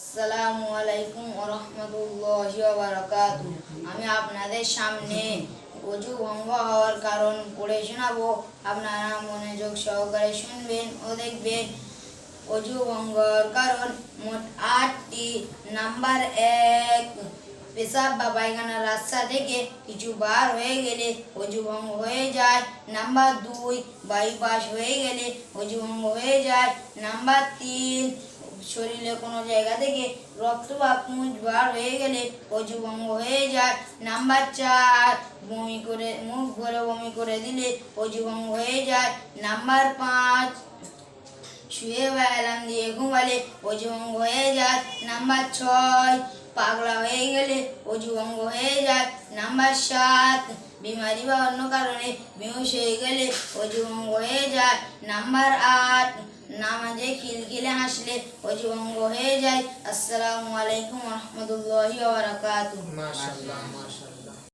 আসসালামু আলাইকুম ওয়া রাহমাতুল্লাহি ওয়া বারাকাতুহু। আমি আপনাদের সামনে অজু ভঙ্গ হওয়ার কারণ পড়ে শোনাবো। আপনারা মনোযোগ সহকারে শুনবেন ও দেখবেন। অজু ভঙ্গর কারণ মোট 8টি। নাম্বার 1, পেশাব বা পায়খানার রাস্তা থেকে কিছু বার হয়ে গেলে অজু ভঙ্গ হয়ে যায়। নাম্বার 2, বাইপাস হয়ে গেলে অজু ভঙ্গ হয়ে যায়। নাম্বার 3, শরীরে কোনো জায়গা থেকে রক্ত বা পুঁজ বার হয়ে গেলে অজু ভঙ্গ হয়ে যায়। নাম্বার 4, মুখ ভরে বমি করে দিলে অজু ভঙ্গ হয়ে যায়। নাম্বার 5, শুয়ে বা অ্যালার্ম দিয়ে ঘুমালে অজু ভঙ্গ হয়ে যায়। নাম্বার 6, পাগলা হয়ে গেলে অজু ভঙ্গ হয়ে যায়। নাম্বার 7, বিমারি বা অন্য কারণে বেহুশ হয়ে গেলে অজু ভঙ্গ হয়ে যায়। নাম্বার 8, নামাজে খিলখিলে হাসলে অজু ভঙ্গ হয়ে যায়। আসসালামু আলাইকুম ওয়া রাহমাতুল্লাহি ওয়া বারাকাতুহু। মাশাআল্লাহ, মাশাআল্লাহ।